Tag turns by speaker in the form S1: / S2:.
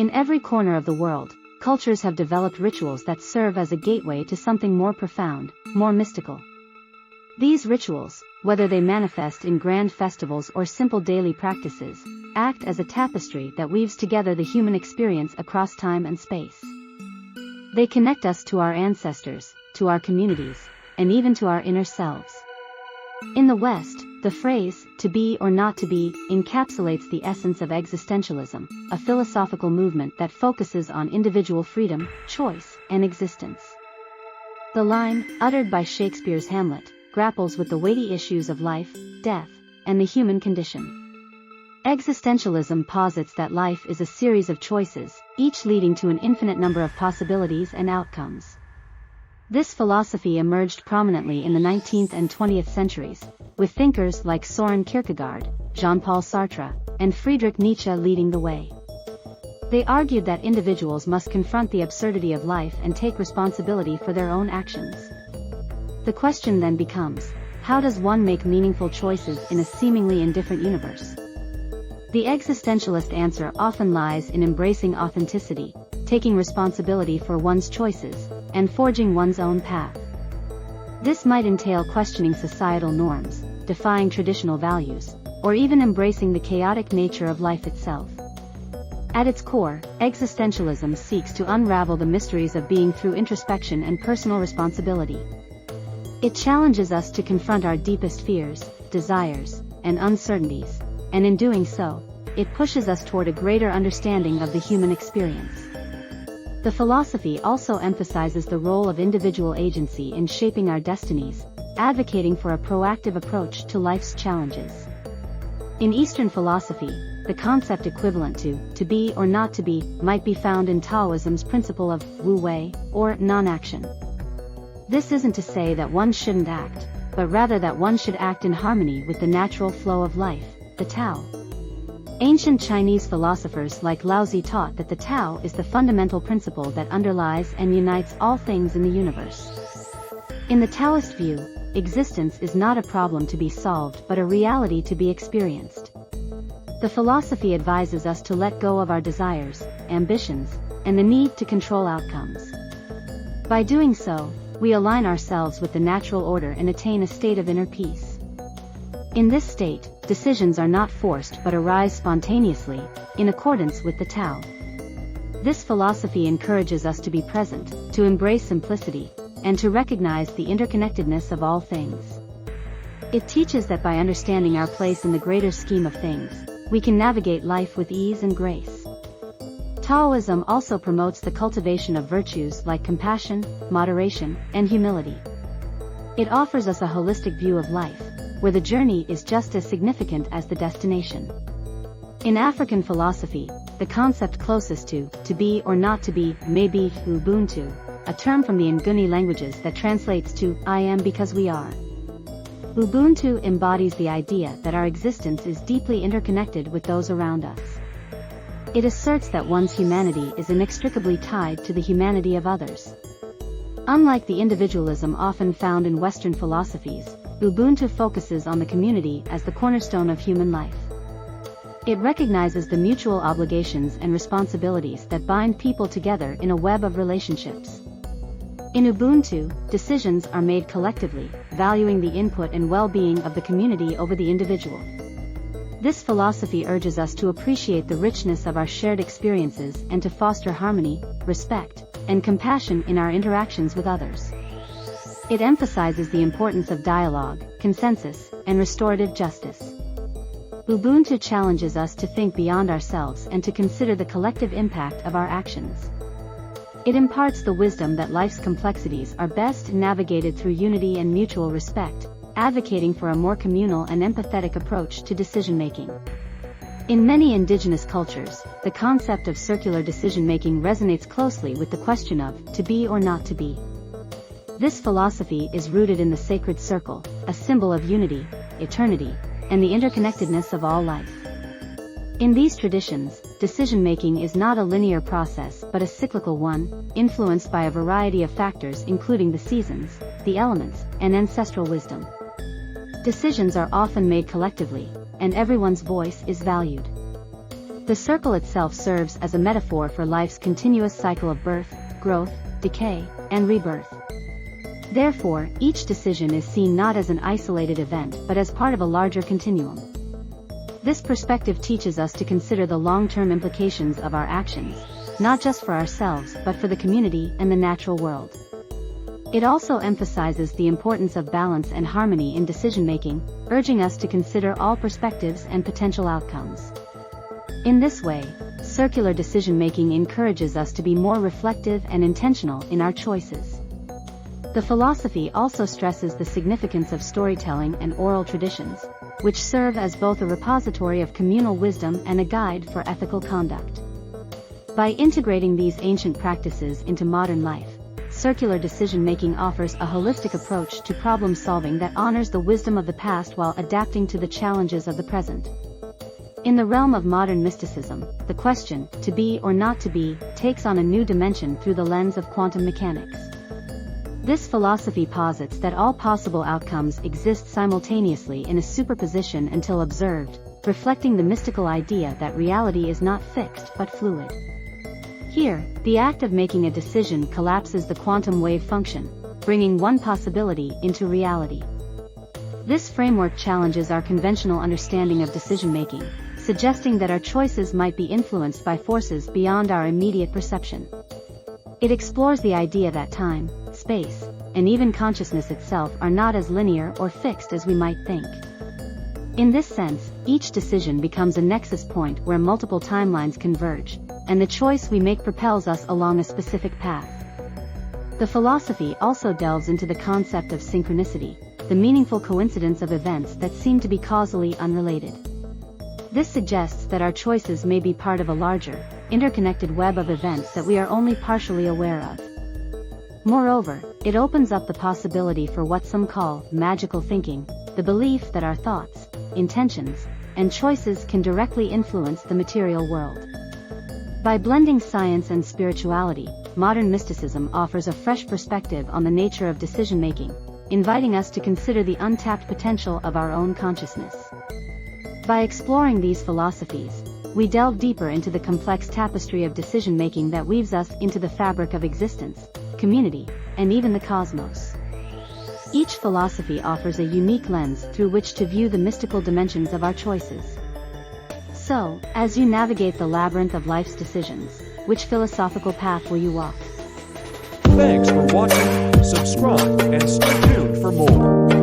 S1: In every corner of the world, cultures have developed rituals that serve as a gateway to something more profound, more mystical. These rituals, whether they manifest in grand festivals or simple daily practices, act as a tapestry that weaves together the human experience across time and space. They connect us to our ancestors, to our communities, and even to our inner selves. In the West, the phrase, "to be or not to be," encapsulates the essence of existentialism, a philosophical movement that focuses on individual freedom, choice, and existence. The line, uttered by Shakespeare's Hamlet, grapples with the weighty issues of life, death, and the human condition. Existentialism posits that life is a series of choices, each leading to an infinite number of possibilities and outcomes. This philosophy emerged prominently in the 19th and 20th centuries, with thinkers like Søren Kierkegaard, Jean-Paul Sartre, and Friedrich Nietzsche leading the way. They argued that individuals must confront the absurdity of life and take responsibility for their own actions. The question then becomes, how does one make meaningful choices in a seemingly indifferent universe? The existentialist answer often lies in embracing authenticity, taking responsibility for one's choices, and forging one's own path. This might entail questioning societal norms, defying traditional values, or even embracing the chaotic nature of life itself. At its core, existentialism seeks to unravel the mysteries of being through introspection and personal responsibility. It challenges us to confront our deepest fears, desires, and uncertainties, and in doing so, it pushes us toward a greater understanding of the human experience. The philosophy also emphasizes the role of individual agency in shaping our destinies, advocating for a proactive approach to life's challenges. In Eastern philosophy, the concept equivalent to be or not to be, might be found in Taoism's principle of wu wei, or non-action. This isn't to say that one shouldn't act, but rather that one should act in harmony with the natural flow of life, the Tao. Ancient Chinese philosophers like Laozi taught that the Tao is the fundamental principle that underlies and unites all things in the universe. In the Taoist view, existence is not a problem to be solved but a reality to be experienced. The philosophy advises us to let go of our desires, ambitions, and the need to control outcomes. By doing so, we align ourselves with the natural order and attain a state of inner peace. In this state, decisions are not forced but arise spontaneously, in accordance with the Tao. This philosophy encourages us to be present, to embrace simplicity, and to recognize the interconnectedness of all things. It teaches that by understanding our place in the greater scheme of things, we can navigate life with ease and grace. Taoism also promotes the cultivation of virtues like compassion, moderation, and humility. It offers us a holistic view of life, where the journey is just as significant as the destination. In African philosophy, the concept closest to be or not to be, may be Ubuntu, a term from the Nguni languages that translates to, I am because we are. Ubuntu embodies the idea that our existence is deeply interconnected with those around us. It asserts that one's humanity is inextricably tied to the humanity of others. Unlike the individualism often found in Western philosophies, Ubuntu focuses on the community as the cornerstone of human life. It recognizes the mutual obligations and responsibilities that bind people together in a web of relationships. In Ubuntu, decisions are made collectively, valuing the input and well-being of the community over the individual. This philosophy urges us to appreciate the richness of our shared experiences and to foster harmony, respect, and compassion in our interactions with others. It emphasizes the importance of dialogue, consensus, and restorative justice. Ubuntu challenges us to think beyond ourselves and to consider the collective impact of our actions. It imparts the wisdom that life's complexities are best navigated through unity and mutual respect, advocating for a more communal and empathetic approach to decision-making. In many indigenous cultures, the concept of circular decision-making resonates closely with the question of, to be or not to be. This philosophy is rooted in the sacred circle, a symbol of unity, eternity, and the interconnectedness of all life. In these traditions, decision-making is not a linear process but a cyclical one, influenced by a variety of factors including the seasons, the elements, and ancestral wisdom. Decisions are often made collectively, and everyone's voice is valued. The circle itself serves as a metaphor for life's continuous cycle of birth, growth, decay, and rebirth. Therefore, each decision is seen not as an isolated event but as part of a larger continuum. This perspective teaches us to consider the long-term implications of our actions, not just for ourselves but for the community and the natural world. It also emphasizes the importance of balance and harmony in decision-making, urging us to consider all perspectives and potential outcomes. In this way, circular decision-making encourages us to be more reflective and intentional in our choices. The philosophy also stresses the significance of storytelling and oral traditions, which serve as both a repository of communal wisdom and a guide for ethical conduct. By integrating these ancient practices into modern life, circular decision-making offers a holistic approach to problem-solving that honors the wisdom of the past while adapting to the challenges of the present. In the realm of modern mysticism, the question, to be or not to be, takes on a new dimension through the lens of quantum mechanics. This philosophy posits that all possible outcomes exist simultaneously in a superposition until observed, reflecting the mystical idea that reality is not fixed but fluid. Here, the act of making a decision collapses the quantum wave function, bringing one possibility into reality. This framework challenges our conventional understanding of decision-making, suggesting that our choices might be influenced by forces beyond our immediate perception. It explores the idea that time, space, and even consciousness itself are not as linear or fixed as we might think. In this sense, each decision becomes a nexus point where multiple timelines converge, and the choice we make propels us along a specific path. The philosophy also delves into the concept of synchronicity, the meaningful coincidence of events that seem to be causally unrelated. This suggests that our choices may be part of a larger, interconnected web of events that we are only partially aware of. Moreover, it opens up the possibility for what some call magical thinking, the belief that our thoughts, intentions, and choices can directly influence the material world. By blending science and spirituality, modern mysticism offers a fresh perspective on the nature of decision-making, inviting us to consider the untapped potential of our own consciousness. By exploring these philosophies, we delve deeper into the complex tapestry of decision-making that weaves us into the fabric of existence, community, and even the cosmos. Each philosophy offers a unique lens through which to view the mystical dimensions of our choices. So, as you navigate the labyrinth of life's decisions, which philosophical path will you walk?
S2: Thanks for watching, subscribe, and stay tuned for more.